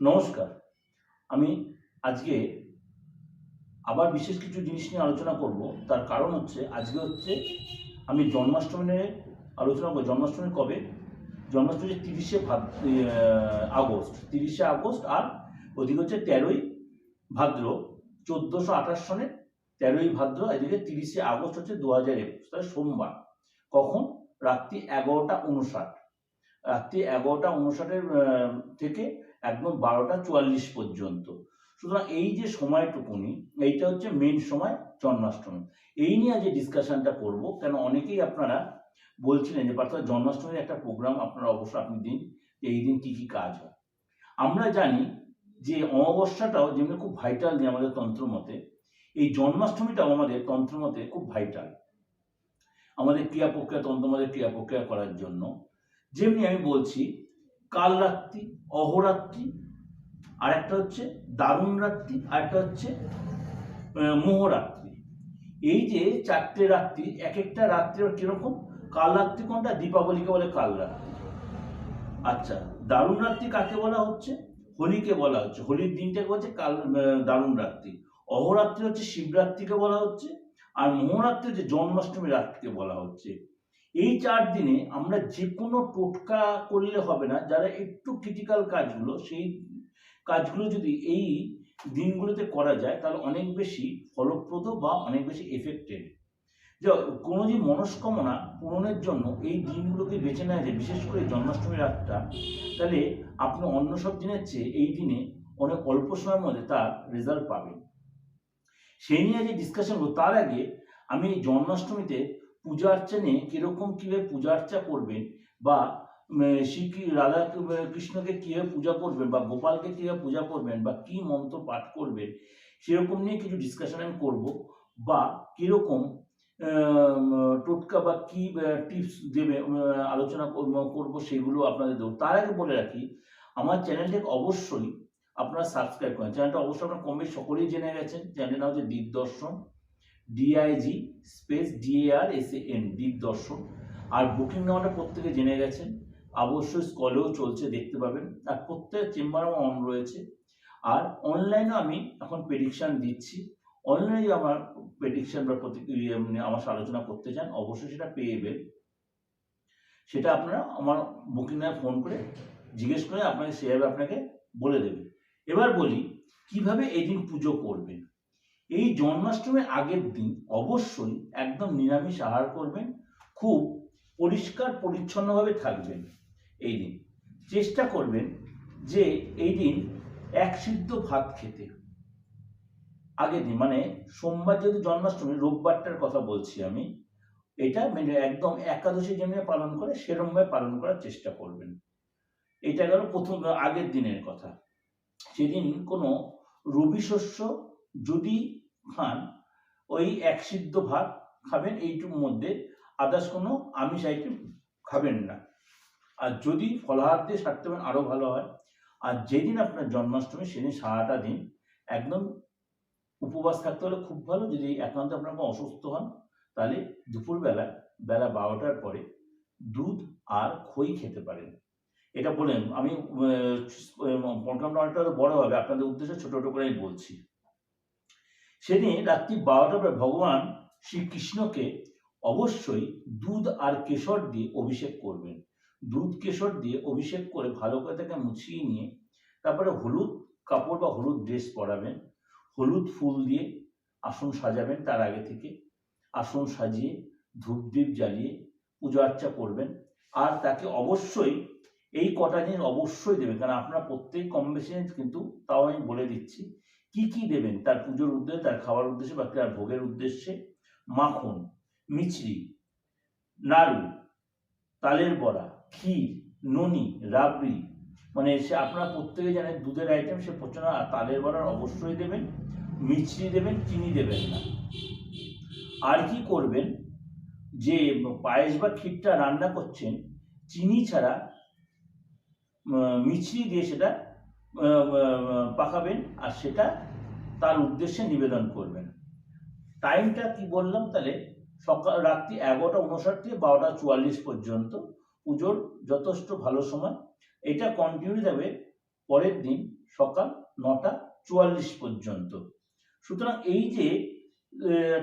নমস্কার। আমি আজকে আবার বিশেষ কিছু জিনিস নিয়ে আলোচনা করব। তার কারণ হচ্ছে আজকে হচ্ছে আমি জন্মাষ্টমী নিয়ে আলোচনা করব। জন্মাষ্টমী কবে? জন্মাষ্টমী হচ্ছে ৩০শে আগস্ট। ৩০শে আগস্ট আর ওদিকে হচ্ছে ১৩ই ভাদ্র ১৪২৮ সনের ১৩ই ভাদ্র, এদিকে ৩০শে আগস্ট হচ্ছে ২০২১, তাহলে সোমবার। কখন? রাত্রি ১১টা ৫৯। রাত্রি ১১টা ৫৯-এর থেকে একদম ১২টা ৪৪ পর্যন্ত। সুতরাং এই যে সময়টুকুনি, এইটা হচ্ছে মেন সময় জন্মাষ্টমী। এই নিয়ে যে ডিসকাশনটা করব, কেন অনেকেই আপনারা বলছিলেন যে পার্থ জন্মাষ্টমীর একটা প্রোগ্রাম আপনারা অবশ্যই আপনি দিন, যে এই দিন কি কি কাজ হয়। আমরা জানি যে অমাবস্যাটাও যেমনি খুব ভাইটাল দিন আমাদের তন্ত্র মতে, এই জন্মাষ্টমীটাও আমাদের তন্ত্র মতে খুব ভাইটাল আমাদের ক্রিয়া প্রক্রিয়া, তন্ত্র মতে ক্রিয়া প্রক্রিয়া করার জন্য। যেমনি আমি বলছি কালরাত্রি, অহরাত্রি, আর একটা হচ্ছে দারুণ রাত্রি, আর একটা হচ্ছে মোহরাত্রি। এই যে চারটে রাত্রি, এক একটা রাত্রি কিরকম? কালরাত্রি কোনটা? দীপাবলিকে বলে কালরাত্রি। আচ্ছা, দারুণ রাত্রি কাকে বলা হচ্ছে? হোলিকে বলা হচ্ছে। হোলির দিনটাকে বলছে দারুণ রাত্রি। অহরাত্রি হচ্ছে শিবরাত্রিকে বলা হচ্ছে, আর মোহরাত্রি হচ্ছে জন্মাষ্টমী রাত্রিকে বলা হচ্ছে। এই ৪ দিনে আমরা যে কোনো টোটকা করলে হবে না। যারা একটু ক্রিটিক্যাল কাজগুলো, সেই কাজগুলো যদি এই দিনগুলোতে করা যায় তাহলে অনেক বেশি ফলপ্রদ বা অনেক বেশি এফেক্টেড। যে কোনো যে মনস্কামনা পূরণের জন্য এই দিনগুলোকে বেছে নেওয়া যায়, বিশেষ করে জন্মাষ্টমী রাতটা, তাহলে আপনি অন্য সব দিনের চেয়ে এই দিনে অনেক অল্প সময়ের মধ্যে তার রেজাল্ট পাবেন। সেই নিয়ে যে ডিসকাশন হলো, তার আগে আমি জন্মাষ্টমীতে পূজা অর্চা নিয়ে কীরকম কীভাবে পূজা অর্চা করবেন, বা রাধা কৃষ্ণকে কীভাবে পূজা করবেন, বা গোপালকে কীভাবে পূজা করবেন, বা কী মন্ত্র পাঠ করবেন, সেরকম নিয়ে কিছু ডিসকাশন আমি করবো। বা কীরকম টোটকা বা কী টিপস দেবে আলোচনা করবো, সেগুলো আপনাদের দেবো। তার আগে বলে রাখি, আমার চ্যানেলটাকে অবশ্যই আপনারা সাবস্ক্রাইব করেন। চ্যানেলটা অবশ্যই আপনারা কম বেশি সকলেই জেনে গেছেন। চ্যানেলের নাম হচ্ছে দিগদর্শন, DIG স্পেস DARSAN, দিগদর্শন। আর বুকিং নাম্বারটা প্রত্যেকে জেনে গেছেন, অবশ্যই স্কলেও চলছে, দেখতে পাবেন। আর প্রত্যেক চেম্বারও অন রয়েছে। আর অনলাইনেও আমি এখন প্রেডিকশান দিচ্ছি। অনলাইনে আমার প্রেডিকশান বা প্রতিক্রিয়া আমার সাথে আলোচনা করতে চান, অবশ্যই সেটা পেয়ে যাবেন। সেটা আপনারা আমার বুকিং নাম্বার ফোন করে জিজ্ঞেস করে আপনাকে সেভাবে আপনাকে বলে দেবে। এবার বলি কিভাবে এই দিন পুজো করবেন। এই জন্মাষ্টমীর আগের দিন অবশ্যই একদম নিরামিষ আহার করবেন, খুব পরিষ্কার পরিচ্ছন্নভাবে থাকবেন। এই দিন চেষ্টা করবেন যে এই দিন এক সিদ্ধ ভাত খেতে। আগের দিন মানে সোমবার যেহেতু জন্মাষ্টমী, রোববারটার কথা বলছি আমি, এটা একদম একাদশী যেমনি পালন করে সেরকমভাবে পালন করার চেষ্টা করবেন। এটা গেল প্রথম আগের দিনের কথা। সেদিন কোনো রবি শস্য যদি খান, ওই এক সিদ্ধ ভাত খাবেন, এইটুকুর মধ্যে আদার্স কোনো আমিষ আইটেম খাবেন না। আর যদি ফলাহার দিয়ে সারতে পারেন আরও ভালো হয়। আর যেদিন আপনার জন্মাষ্টমী সেদিন সারাটা দিন একদম উপবাস থাকতে হলে খুব ভালো। যদি একান্ত আপনার অসুস্থ হন, তাহলে দুপুরবেলা বেলা ১২টার পরে দুধ আর খই খেতে পারেন। এটা বলেন আমি প্রোগ্রামটা অনেকটা বড় হবে, আপনাদের উদ্দেশ্যে ছোট ছোট করে আমি বলছি। সেদিন রাত্রি ১২টার পরে ভগবান শ্রীকৃষ্ণকে অবশ্যই দুধ আর কেশর দিয়ে অভিষেক করবেন। দুধ কেশর দিয়ে অভিষেক করে ভালো করে তাকে মুছিয়ে নিয়ে তারপরে হলুদ কাপড় বা হলুদ ড্রেস পরাবেন, হলুদ ফুল দিয়ে আসন সাজাবেন। তার আগে থেকে আসন সাজিয়ে ধূপদীপ জ্বালিয়ে পূজা অর্চা করবেন। আর তাকে অবশ্যই এই কটা জিনিস অবশ্যই দেবেন, কারণ আপনারা প্রত্যেক কম বেশি কিন্তু, তাও আমি বলে দিচ্ছি কি কি দেবেন তার পুজোর উদ্দেশ্যে, তার খাওয়ার উদ্দেশ্যে বা তার ভোগের উদ্দেশ্যে। মাখন, মিছরি, নাড়ু, তালের বড়া, ক্ষীর, ননি, রাবড়ি, মানে সে আপনারা প্রত্যেকে জানেন দুধের আইটেম, সে প্রচন্ড। তালের বড়ার অবশ্যই দেবেন, মিছরি দেবেন, চিনি দেবেন না। আর কি করবেন, যে পায়েস বা ক্ষীরটা রান্না করছেন চিনি ছাড়া মিছরি দিয়ে সেটা পাকাবেন, আর সেটা তার উদ্দেশ্যে নিবেদন করবেন। টাইমটা কি বললাম, তাহলে সকাল রাত্রি ১১টা ৫৯ থেকে ১২টা ৪৪ পর্যন্ত পুজোর যথেষ্ট ভালো সময়। এটা কন্টিনিউ যাবে পরের দিন সকাল 9:44 পর্যন্ত। সুতরাং এই যে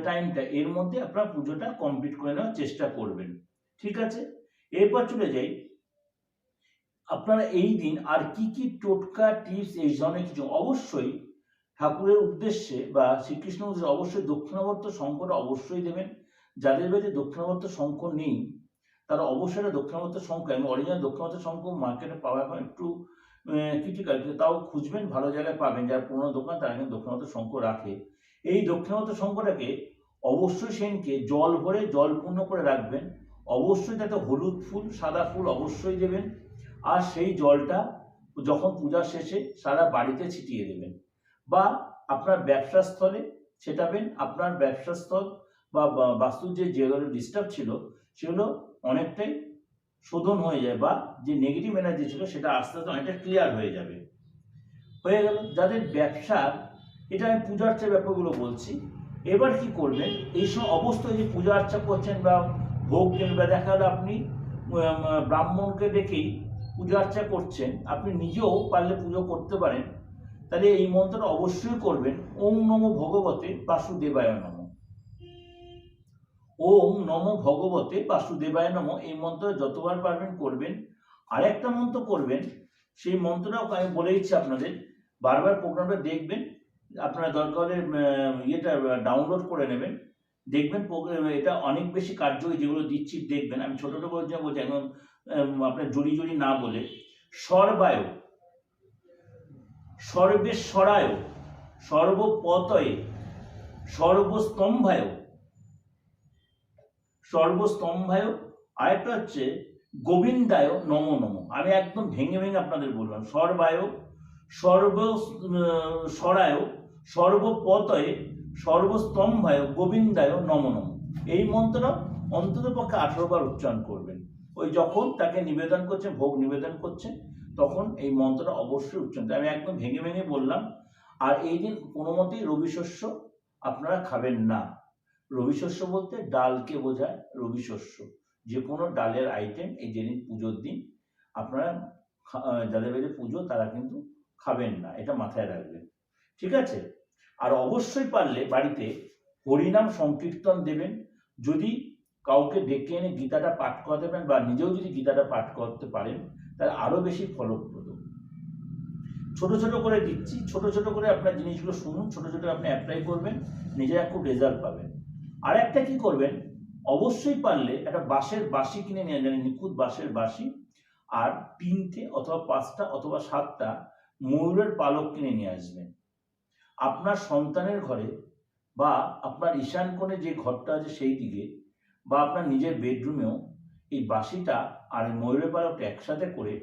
টাইমটা, এর মধ্যে আপনারা পুজোটা কমপ্লিট করে নেওয়ার চেষ্টা করবেন। ঠিক আছে, এরপর চলে যাই, আপনারা এই দিন আর কি কি টোটকা টিপস এই ধরনের কিছু অবশ্যই ঠাকুরের উদ্দেশ্যে বা শ্রীকৃষ্ণ উদ্দেশ্যে অবশ্যই দক্ষিণাবর্ত শঙ্কর অবশ্যই দেবেন। যাদের বাড়িতে দক্ষিণাবর্ত শঙ্খ নেই তারা অবশ্যই দক্ষিণাবর্ত শঙ্খ, আমি অরিজিনাল দক্ষিণাবর্ত শঙ্খ মার্কেটে পাওয়া এখন একটু ক্রিটিক্যাল, তাও খুঁজবেন, ভালো জায়গায় পাবেন। যারা পুরোনো দোকান তারা কিন্তু দক্ষিণাবর্ত শঙ্খ রাখে। এই দক্ষিণাবর্ত শঙ্খটাকে অবশ্যই সেনকে জল ভরে জল পূর্ণ করে রাখবেন। অবশ্যই তাতে হলুদ ফুল সাদা ফুল অবশ্যই দেবেন। আর সেই জলটা যখন পূজা শেষে সারা বাড়িতে ছিটিয়ে দেবেন বা আপনার ব্যবসা স্থলে ছেটাবেন। আপনার ব্যবসাস্থল বা বাস্তুর যে জেলার ডিস্টার্ব ছিল সেগুলো অনেকটাই শোধন হয়ে যায়, বা যে নেগেটিভ এনার্জি ছিল সেটা আস্তে আস্তে অনেকটা ক্লিয়ার হয়ে যাবে। হয়ে গেল যাদের ব্যবসার, এটা আমি পূজা আর্চার ব্যাপারগুলো বলছি। এবার কি করবেন, এই সময় অবশ্যই যে পূজা আর্চা করছেন বা ভোগ কিংবা দেখা গেল আপনি ব্রাহ্মণকে ডেকেই পূজা আর্চা করছেন, আপনি নিজেও পারলে পুজো করতে পারেন। তাহলে এই মন্ত্রটা অবশ্যই করবেন, ওম নমো ভগবতে বাসুদেবায় নমঃ। ওম নমো ভগবতে বাসুদেবায় নমঃ এই মন্ত্র যতবার পারবেন করবেন। আর একটা মন্ত্র করবেন, সেই মন্ত্রটাও আমি বলে দিচ্ছি আপনাদের, বারবার প্রোগ্রামটা দেখবেন, আপনারা দরকার হলে ইয়েটা ডাউনলোড করে নেবেন, দেখবেন এটা অনেক বেশি কার্যকরী। যেগুলো দিচ্ছি দেখবেন, আমি ছোট ছোট করে বলছি এখন আপনার জড়ি জড়ি না বলে, সর্বায় সর্বেশ্বরায় সর্বপতয়ে সর্বস্তম্ভায় সর্বস্তম্ভায়, আরেকটা হচ্ছে গোবিন্দায় নমো নমঃ। আমি একদম ভেঙে ভেঙে আপনাদের বললাম, সর্বায় সর্বস্বরায় সর্বপতয়ে সর্বস্তম্ভায় গোবিন্দায় নমো নমঃ। এই মন্ত্রটা অন্তত পক্ষে 18 বার উচ্চারণ করবেন। ওই যখন তাকে নিবেদন করছেন, ভোগ নিবেদন করছেন, তখন এই মন্ত্রটা অবশ্যই উচ্চারণ। আমি একদম ভেঙে ভেঙে বললাম। আর এই দিন কোনো মতেই রবি শস্য আপনারা খাবেন না। রবি শস্য বলতে ডালকে বোঝায়, রবি শস্য যে কোনো ডালের আইটেম এই যেদিন পুজোর দিন আপনারা যাদের বাড়িতে পুজো তারা কিন্তু খাবেন না, এটা মাথায় রাখবেন। ঠিক আছে, আর অবশ্যই পারলে বাড়িতে হরিনাম সংকীর্তন দেবেন। যদি কাউকে ডেকে এনে গীতাটা পাঠ করাতে পারেন বা নিজেও যদি গীতাটা পাঠ করতে পারেন তাহলে আরো বেশি ফলপ্রদ। ছোট ছোট করে দিচ্ছি, ছোট ছোট করে আপনার জিনিসগুলো শুনুন, ছোট ছোট আপনি অ্যাপ্লাই করবেন, নিজেরা খুব রেজাল্ট পাবেন। আর একটা কি করবেন, অবশ্যই পারলে একটা বাঁশের বাঁশি কিনে নিয়ে যাবেন, নিখুঁত বাঁশের বাঁশি, আর 3টে অথবা 5টা অথবা 7টা ময়ূরের পালক কিনে নিয়ে আসবেন। আপনার সন্তানের ঘরে বা আপনার ঈশান কোণে যে ঘরটা আছে সেই দিকে বা আপনার নিজের বেডরুমেও এই বাঁশিটা আর এই ময়ূরের পালকটা একসাথে করে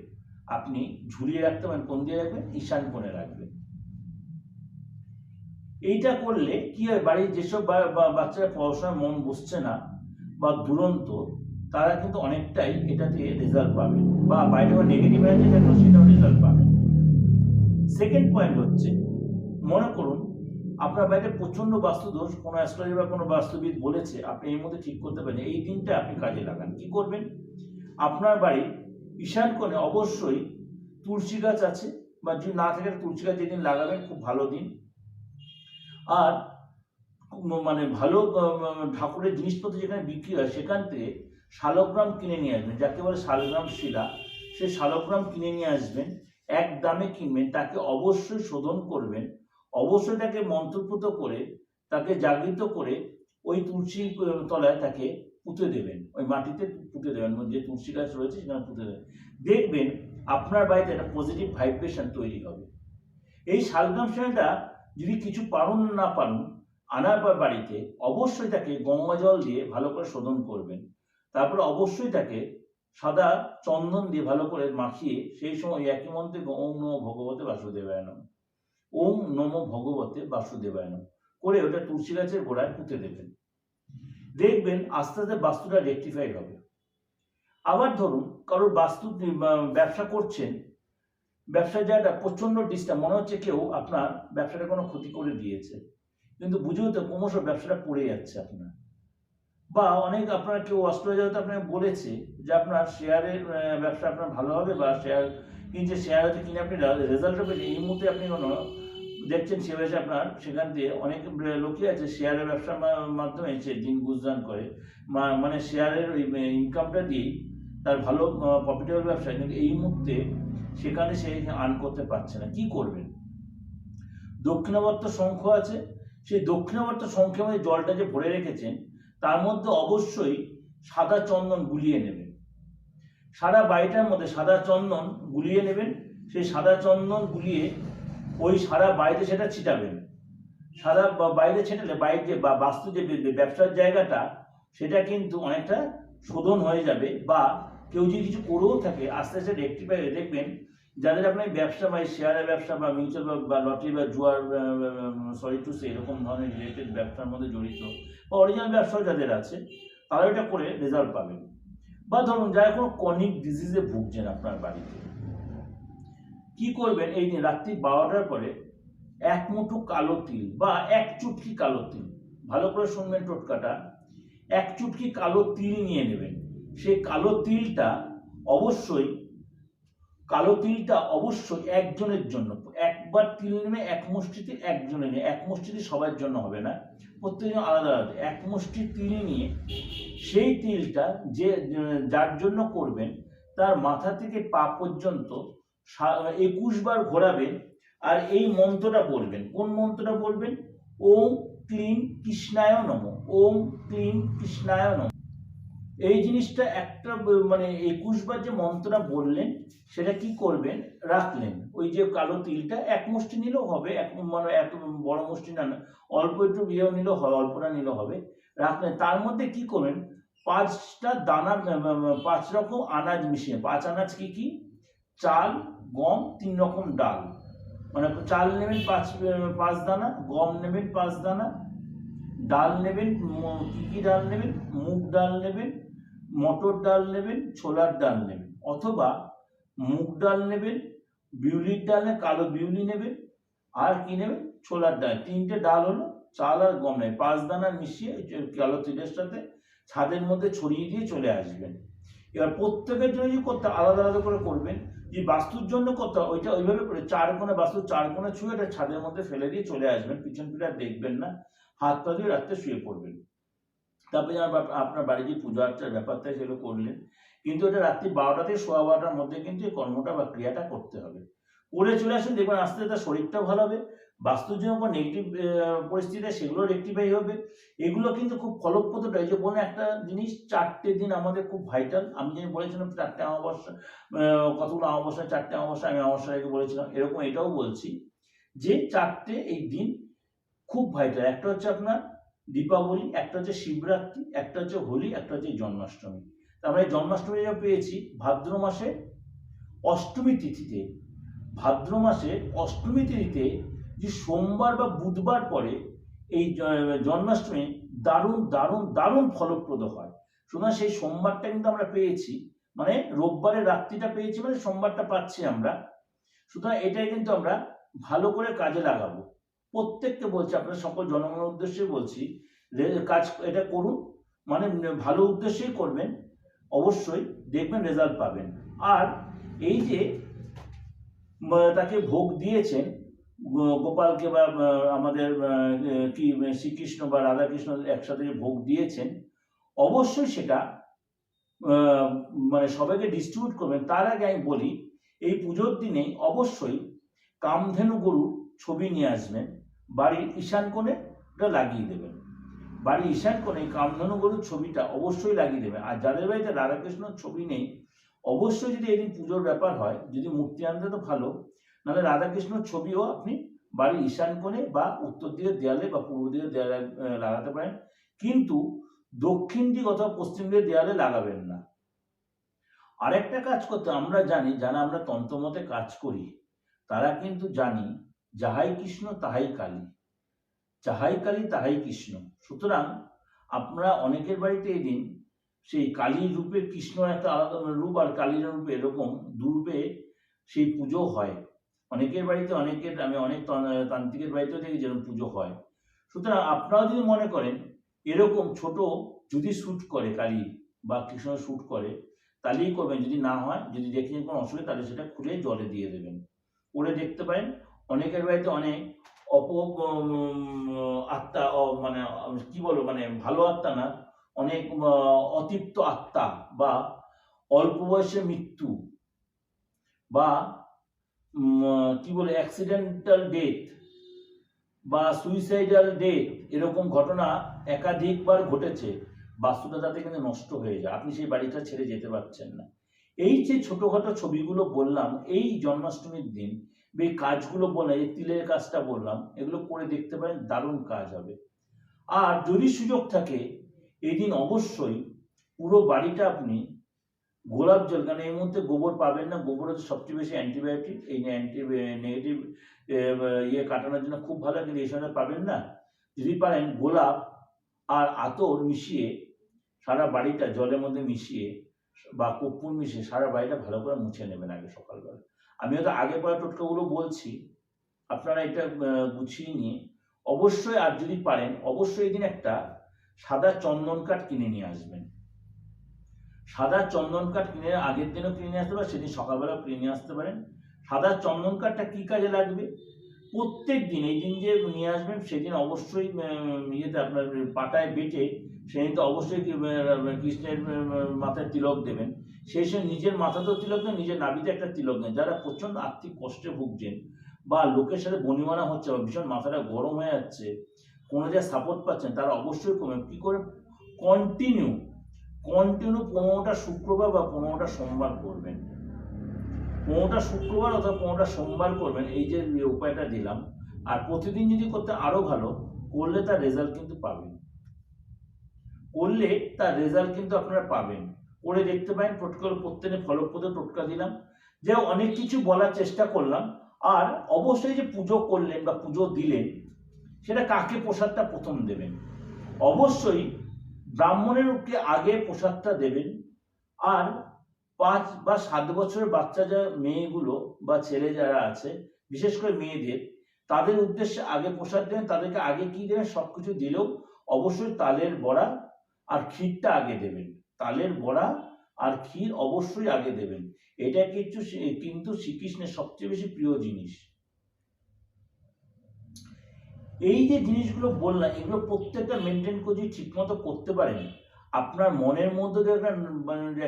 আপনি ঝুলিয়ে রাখতে পারেন। কোন দিয়ে রাখবেন, ঈশান কোণে রাখবেন। এইটা করলে কি হয়, বাড়ির যেসব বাচ্চারা পড়াশোনায় মন বসছে না বা দুরন্ত, তারা কিন্তু অনেকটাই এটাতে রেজাল্ট পাবে, বা বাইরে নেগেটিভ এনার্জি থাকলে সেটাও রেজাল্ট পাবে। সেকেন্ড পয়েন্ট হচ্ছে, মনে করুন আপনার বাড়িতে প্রচন্ড বাস্তুদোষ, কোনো অ্যাস্ট্রোলজি বা কোনো বাস্তুবিদ বলেছে, আপনি এর মধ্যে ঠিক করতে পারেন। এই দিনটা আপনি কাজে লাগান। কি করবেন, আপনার বাড়ির ঈশান কোণে অবশ্যই তুলসী গাছ আছে, বা যদি না থাকে তুলসী গাছ যেদিন লাগাবেন খুব ভালো দিন। আর মানে ভালো ঠাকুরের জিনিসপত্র যেখানে বিক্রি হয় সেখান থেকে শালগ্রাম কিনে নিয়ে আসবেন, যাকে বলে শালগ্রাম শিলা, সেই শালগ্রাম কিনে নিয়ে আসবেন। এক দামে কিনবেন, তাকে অবশ্যই শোধন করবেন, অবশ্যই তাকে মন্ত্রপুত করে তাকে জাগৃত করে ওই তুলসী তলায় তাকে পুঁতে দেবেন, ওই মাটিতে পুঁতে দেবেন, যে তুলসী গাছ রয়েছে সেখানে পুঁতে দেবেন। দেখবেন আপনার বাড়িতে একটা পজিটিভ ভাইব্রেশন তৈরি হবে। এই শালগ্রাম শিলাটা যদি কিছু পারুন না পারুন আনার পর বাড়িতে অবশ্যই তাকে গঙ্গা জল দিয়ে ভালো করে শোধন করবেন। তারপরে অবশ্যই তাকে সাদা চন্দন দিয়ে ভালো করে মাখিয়ে সেই সময় একই মন্ত্রে ওম নমো ভগবতে বাসুদেবায় নমঃ, ওম নমো ভগবতে বাসুদেবায় নমঃ করে ওটা তুলসী গাছের গোড়ায় পুঁতে দেবেন। দেখবেন আস্তে আস্তে বাস্তুটা রেকটিফাইড হবে। আবার ধরুন কারোর বাস্তু ব্যবসা করছেন, ব্যবসার জায়গাটা প্রচন্ড ডিস্টার্ব, মনে হচ্ছে কেউ আপনার ব্যবসাটা কোনো ক্ষতি করে দিয়েছে, কিন্তু বুঝেও তো ক্রমশ ব্যবসাটা পড়ে যাচ্ছে আপনার। বা অনেক আপনার কেউ অস্ট্রেলিয়া আপনাকে বলেছে যে আপনার শেয়ারের ব্যবসা আপনার ভালো হবে বা শেয়ার কিন্তু শেয়ার হয়তো কিনে আপনি রেজাল্টও পেলেন, এই মুহূর্তে আপনি কোনো দেখছেন সেভাবে আপনার সেখান দিয়ে অনেক লোকই আছে শেয়ারের ব্যবসার মাধ্যমে সে দিন গুজরান করে, মানে শেয়ারের ওই ইনকামটা দিয়েই তার ভালো প্রফিটেবল ব্যবসা, কিন্তু এই মুহূর্তে সেখানে সে আর্ন করতে পারছে না। কি করবেন? দক্ষিণাবর্ত শঙ্খ আছে, সেই দক্ষিণাবর্ত শঙ্খের মধ্যে জলটা যে ভরে রেখেছেন তার মধ্যে অবশ্যই সাদা চন্দন গুলিয়ে নেবেন। সারা বাড়িটার মধ্যে সাদা চন্দন গুলিয়ে নেবেন। সেই সাদা চন্দন গুলিয়ে ওই সারা বাড়িতে সেটা ছিটাবেন। সারা বাইরে ছেটালে বাইরে যে বাস্তু যে ব্যবসার জায়গাটা সেটা কিন্তু অনেকটা শোধন হয়ে যাবে, বা কেউ যদি কিছু করেও থাকে আস্তে আস্তে রেক্টিফাই দেখবেন। যাদের আপনার ব্যবসা বা শেয়ারের ব্যবসা বা মিউচুয়াল বা লটারি বা জুয়ার এরকম ধরনের রিলেটেড ব্যবসার মধ্যে জড়িত বা অরিজিনাল ব্যবসাও যাদের আছে তারা এটা করে রেজাল্ট পাবেন। বা ধরুন যারা কোনো ক্রনিক ডিজিজে ভুগছেন আপনার বাড়িতে, কি করবেন? এই দিন রাত্রি 12টার পরে এক মুঠো কালো তিল বা এক চুটকি কালো তিল, ভালো করে শুনবেন টোটকাটা, এক চুটকি কালো তিল নিয়ে নেবেন। সেই কালো তিলটা অবশ্যই একজনের জন্য, একবার তিল নেবে এক মুষ্টিতে একজনের নিয়ে, এক মুষ্টিতে সবার জন্য হবে না, প্রত্যেকজন আলাদা আলাদা এক মুষ্টি তিল নিয়ে সেই তিলটা যার জন্য করবেন তার মাথা থেকে পা পর্যন্ত 21 বার ঘোরাবেন। আর এই মন্ত্রটা বলবেন। কোন মন্ত্রটা বলবেন? ওম ক্লিং কৃষ্ণায় নমঃ, ওম ক্লিং কৃষ্ণায় নমঃ। এই জিনিসটা একটা মানে 21 বার যে মন্ত্রটা বললেন সেটা কি করবেন? রাখলেন। ওই যে কালো তিলটা এক মুষ্টি নিলেও হবে, মানে এত বড় মুষ্টি না, অল্প একটু ইয়েও নিলেও হবে, অল্পটা নিলেও হবে, রাখলেন। তার মধ্যে কি করবেন? 5টা দানা, 5 রকম আনাজ মিশিয়ে, 5 আনাজ কি কি? চাল, গম, 3 রকম ডাল, মানে চাল নেবেন 5 দানা, গম নেবেন 5 দানা, ডাল নেবেন, কি কি ডাল নেবেন? মুগ ডাল নেবেন, মটর ডাল নেবেন, ছোলার ডাল নেবেন, অথবা মুগ ডাল নেবেন, বিউলির ডাল, কালো বিউলি নেবেন, আর কি নেবেন? ছোলার ডাল। 3টে ডাল হলো, চাল আর গম নেবেন, 5 দানা মিশিয়ে কালো তিলের সাথে ছাদের মধ্যে ছড়িয়ে দিয়ে চলে আসবেন। এবার প্রত্যেকের জন্য কি করতে আলাদা আলাদা করে করবেন। যে বাস্তুর জন্য করতে ওইটা ওইভাবে করে 4 কোণে, বাস্তুর 4 কোণে ছুঁয়ে এটা ছাদের মধ্যে ফেলে দিয়ে চলে আসবেন, পিছন ফিরে আর দেখবেন না, হাত পা দিয়ে রাত্রে শুয়ে পড়বেন। তারপরে আপনার বাড়ি যে পূজা আর্চার ব্যাপারটা সেগুলো করলেন, কিন্তু এটা রাত্রি 12টা থেকে 12:15টার মধ্যে কিন্তু এই কর্মটা বা ক্রিয়াটা করতে হবে। করে চলে আসুন, দেখবেন আস্তে আস্তে শরীরটাও ভালো হবে, বাস্তুর জন্য কোনো নেগেটিভ পরিস্থিতি সেগুলো রেক্টিফাই হবে। এগুলো কিন্তু খুব ফলপ্রদ। এই যে বলে একটা জিনিস, 4টে দিন আমাদের খুব ভাইটাল। আমি যেন বলেছিলাম 4টে অমাবস্যা, কতগুলো অমাবস্যা, 4টে অমাবস্যা আমি অমাবস্যার আগে বলেছিলাম, এরকম এটাও বলছি যে 4টে এই দিন খুব ভাইটাল। একটা হচ্ছে আপনার দীপাবলি, একটা হচ্ছে শিবরাত্রি, একটা হচ্ছে হোলি, একটা হচ্ছে জন্মাষ্টমী। তারপরে জন্মাষ্টমী পেয়েছি ভাদ্র মাসে অষ্টমী তিথিতে। ভাদ্র মাসে অষ্টমী তিথিতে যে সোমবার বা বুধবার পরে এই জন্মাষ্টমী দারুণ দারুণ দারুণ ফলপ্রদ হয়। সুতরাং সেই সোমবারটা কিন্তু আমরা পেয়েছি, মানে রোববারের রাত্রিটা পেয়েছি, মানে সোমবারটা পাচ্ছি আমরা। সুতরাং এটাই কিন্তু আমরা ভালো করে কাজে লাগাবো। প্রত্যেককে বলছি, আপনার সকল জনগণের উদ্দেশ্যে বলছি, কাজ এটা করুন, মানে ভালো উদ্দেশ্যেই করবেন, অবশ্যই দেখবেন রেজাল্ট পাবেন। আর এই যে তাকে ভোগ দিয়েছেন গোপালকে, বা আমাদের কি শ্রীকৃষ্ণ বা রাধাকৃষ্ণ একসাথে ভোগ দিয়েছেন, অবশ্যই সেটা মানে সবাইকে ডিস্ট্রিবিউট করবেন। তার আগে আমি বলি, এই পুজোর দিনে অবশ্যই কামধেনু গরুর ছবি নিয়ে আসবেন, বাড়ির ঈশান কোণে ওটা লাগিয়ে দেবেন। বাড়ির ঈশান কোণে কামধেনু গরুর ছবিটা অবশ্যই লাগিয়ে দেবেন। আর যাদের বাড়িতে রাধাকৃষ্ণর ছবি নেই, অবশ্যই যদি এদিন পুজোর ব্যাপার হয়, যদি মূর্তি আনতে তো ভালো, নাহলে রাধাকৃষ্ণর ছবিও আপনি বাড়ির ঈশান কোণে বা উত্তর দিকের দেয়ালে বা পূর্ব দিকের দেয়ালে লাগাতে পারেন, কিন্তু দক্ষিণ দিক অথবা পশ্চিম দিকের দেয়ালে লাগাবেন না। আরেকটা কাজ করতে আমরা জানি, যারা আমরা তন্ত্রমতে কাজ করি তারা কিন্তু জানি, যাহাই কৃষ্ণ তাহাই কালী, যাহাই কালী তাহাই কৃষ্ণ। সুতরাং আপনারা অনেকের বাড়িতে এই দিন সেই কালীর রূপে, কৃষ্ণর একটা আলাদা রূপ আর কালীর রূপে, এরকম দুরূপে সেই পুজো হয় অনেকের বাড়িতে। আমি অনেক তান্ত্রিকের বাড়িতেও দেখি যেরকম পুজো হয়। সুতরাং আপনারাও যদি মনে করেন এরকম ছোট যদি শ্যুট করে কালী বা কৃষ্ণ শ্যুট করে, তাহলেই করবেন। যদি না হয়, যদি দেখেন কোনো অসুবিধা, তাহলে সেটা খুলে জলে দিয়ে দেবেন। করে দেখতে পারেন। অনেকের বাড়িতে অনেক আত্মা, মানে কি বলবো, মানে ভালো আত্মা না, অনেক অতৃপ্ত আত্মা বা অল্প বয়সে মৃত্যু বা কি বলে অ্যাক্সিডেন্টাল ডেথ বা সুইসাইডাল ডেথ, এরকম ঘটনা একাধিকবার ঘটেছে। বাস্তুটা তাতে কিন্তু নষ্ট হয়ে যায়, আপনি সেই বাড়িটা ছেড়ে যেতে পারছেন না। এই যে ছোটখাটো ছবিগুলো বললাম এই জন্মাষ্টমীর দিন, এই কাজগুলো বললাম, এই তিলের কাজটা বললাম, এগুলো করে দেখতে পারেন, দারুণ কাজ হবে। আর যদি সুযোগ থাকে এই দিন অবশ্যই পুরো বাড়িটা আপনি গোলাপ জল, কারণ এই মুহূর্তে গোবর পাবেন না, গোবর হচ্ছে সবচেয়ে বেশি অ্যান্টিবায়োটিক, এই নেগেটিভ ইয়ে কাটানোর জন্য খুব ভালো, কিন্তু এই সময় পাবেন না। যদি পারেন গোলাপ আর আতর মিশিয়ে সারা বাড়িটা জলের মধ্যে মিশিয়ে বা কর্পূর মিশিয়ে সারা বাড়িটা ভালো করে মুছে নেবেন আগে সকালবেলা। আমি হয়তো আগে পরে টোটকাগুলো বলছি, আপনারা এটা গুছিয়ে নিয়ে অবশ্যই, আর যদি পারেন অবশ্যই এই দিন একটা সাদা চন্দন কাঠ কিনে নিয়ে আসবেন। সাদা চন্দন কাঠ কিনে আগের দিনও কিনে নিয়ে আসতে পারেন, সেদিন সকালবেলা কিনে নিয়ে আসতে পারেন। সাদা চন্দন কাঠটা কি কাজে লাগবে? প্রত্যেক দিন এই দিন যে নিয়ে আসবেন সেদিন অবশ্যই ইয়েতে আপনার পাটায় বেটে সেদিন তো অবশ্যই কৃষ্ণের মাথায় তিলক দেবেন। সেই সময় নিজের মাথাতেও তিলক দেন, নিজের নাভিতে একটা তিলক দেন। যারা প্রচণ্ড আর্থিক কষ্টে ভুগছেন বা লোকের সাথে বনিমানা হচ্ছে বা ভীষণ মাথাটা গরম হয়ে যাচ্ছে, কোনো জায়গায় সাপোর্ট পাচ্ছেন, তারা অবশ্যই কী করে কন্টিনিউ 15টা শুক্রবার বা 15টা সোমবার করবেন। 15টা শুক্রবার অথবা 15টা সোমবার করবেন, এই যে উপায়টা দিলাম। আর প্রতিদিন যদি করতে আরো ভালো, করলে তার রেজাল্ট কিন্তু পাবেন, করলে তার রেজাল্ট কিন্তু আপনারা পাবেন। করে দেখতে পারেন, টোটকা প্রত্যেকে ফলপ্রদ টোটকা দিলাম, যে অনেক কিছু বলার চেষ্টা করলাম। আর অবশ্যই যে পুজো করলেন বা পুজো দিলেন, সেটা কাকে প্রসাদটা প্রথম দেবেন? অবশ্যই ব্রাহ্মণের আগে প্রসাদটা দেবেন। আর 5 বা 7 বছরের বাচ্চা যা মেয়েগুলো বা ছেলে যারা আছে, বিশেষ করে মেয়েদের, তাদের উদ্দেশ্যে আগে প্রসাদ দেবেন। তাদেরকে আগে কি দেবেন? সবকিছু দিলেও অবশ্যই তালের বড়া আর ক্ষীরটা আগে দেবেন। তালের বড়া আর ক্ষীর অবশ্যই আগে দেবেন। এটা কিন্তু শ্রীকৃষ্ণের সবচেয়ে বেশি প্রিয় জিনিস। এই যে জিনিসগুলো বললাম, এগুলো প্রত্যেকটা মেনটেন করে যদি ঠিকমতো করতে পারেন, আপনার মনের মধ্যে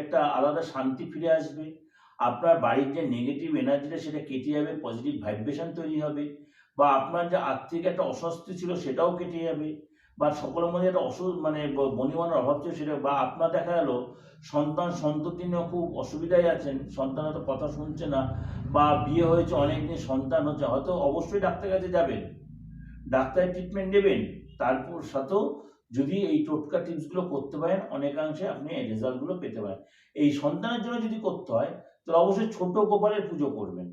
একটা আলাদা শান্তি ফিরে আসবে। আপনার বাড়ির যে নেগেটিভ এনার্জিটা সেটা কেটে যাবে, পজিটিভ ভাইব্রেশন তৈরি হবে, বা আপনার যে আর্থিক একটা অস্বস্তি ছিল সেটাও কেটে যাবে, বা সকলের মধ্যে একটা বনিমানার অভাব ছিল সেটা, বা আপনার দেখা গেল সন্ততি নিয়েও খুব অসুবিধায় আছেন, সন্তান হয়তো কথা শুনছে না, বা বিয়ে হয়েছে অনেকদিন সন্তান হচ্ছে, হয়তো অবশ্যই ডাক্তারের কাছে যাবেন, ডাক্তারের ট্রিটমেন্ট নেবেন। তারপর সাথেও যদি এই টোটকা টিপসগুলো করতে পারেন, অনেকাংশে আপনি এই রেজাল্টগুলো পেতে পারেন। এই সন্তানের জন্য যদি করতে হয়, তাহলে অবশ্যই ছোট গোপালের পুজো করবেন।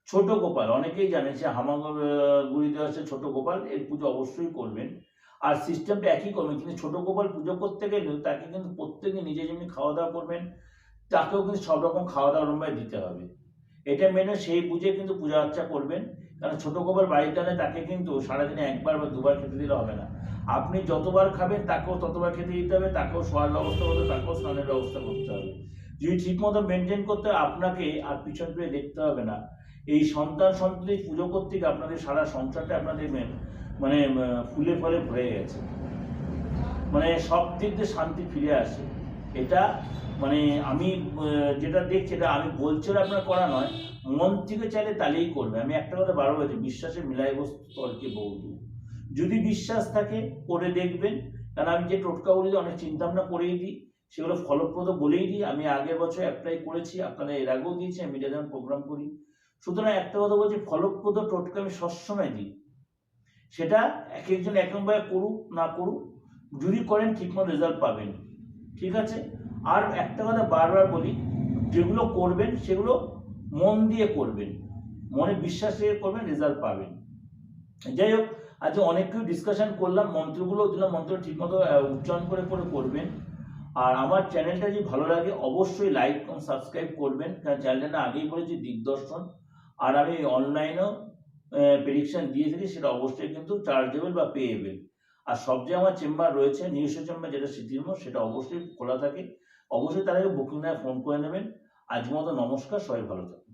ছোট গোপাল অনেকেই জানেন, সে হামাগুড়িতে আছে ছোট গোপাল, এর পুজো অবশ্যই করবেন। আর সিস্টেমটা একই করবেন, কিন্তু ছোট গোপাল পুজো করতে গেলে তাকে কিন্তু প্রত্যেকে নিজে যেমনি খাওয়া দাওয়া করবেন, তাকেও কিন্তু সব রকম খাওয়া দাওয়া দিতে হবে। এটা মেনে সেই বুঝে কিন্তু পূজা আর্চা করবেন। কারণ ছোট গোপাল বাড়িতে আনে, তাকে কিন্তু সারাদিনে একবার বা দুবার খেতে দিলে হবে না। আপনি যতবার খাবেন তাকেও ততবার খেতে দিতে হবে, তাকেও শোয়ার ব্যবস্থা করতে হবে, তাকেও স্নানের ব্যবস্থা করতে হবে। যদি ঠিকমতো মেনটেন করতে হয়, আপনাকে আর পিছন ফিরে দেখতে হবে না। এই সন্ততি পুজো করতে গিয়ে আপনাদের সারা সংসারটা আপনার দেখবেন মানে ফুলে ফলে ভরে গেছে, মানে সব দিক দিয়ে শান্তি ফিরে আসে। এটা মানে আমি যেটা দেখছি, এটা আমি বলছি আপনার করা নয়, মন থেকে চাইলে তাহলেই করবে। আমি একটা কথা বারবার বলছি, বিশ্বাসে মিলাই বস্তু তর্কে বহুদূর। যদি বিশ্বাস থাকে করে দেখবেন। কারণ আমি যে টোটকাগুলি অনেক চিন্তা ভাবনা করেই দিই, সেগুলো ফলপ্রদ বলেই দিই। আমি আগের বছর অ্যাপ্লাই করেছি, আপনাদের এর আগেও দিয়েছি, আমি মিডিয়া যেমন প্রোগ্রাম করি। সুতরাং একটা কথা বলছি, ফলপ্রদ টোটকা আমি সবসময় দিই। সেটা এক একজন একভাবে করুক না করুক, যদি করেন ঠিকমতো রেজাল্ট পাবেন। ঠিক আছে? আর একটা কথা বারবার বলি, যেগুলো করবেন সেগুলো মন দিয়ে করবেন, মনে বিশ্বাস রেখে করবেন, রেজাল্ট পাবেন। যাই হোক, আজকে অনেক কিছু ডিসকাশন করলাম, মন্ত্রগুলো দিলাম, মন্ত্র ঠিকমতো উচ্চারণ করে করে করবেন। আর আমার চ্যানেলটা যদি ভালো লাগে অবশ্যই লাইক এবং সাবস্ক্রাইব করবেন, কারণ চ্যানেলটা আগেই বলেছি দিগদর্শন। আর আমি অনলাইনেও প্রেডিকশন দিয়ে থাকি, সেটা অবশ্যই কিন্তু চার্জেবল বা পেয়েবেল। আর সব যে আমার চেম্বার রয়েছে, নিজস্ব চেম্বার যেটা স্মৃতির মোড়, সেটা অবশ্যই খোলা থাকে। অবশ্যই তার আগে বুকিং নেয় ফোন করে নেবেন। আজকের মতো নমস্কার, সবাই ভালো থাকুন।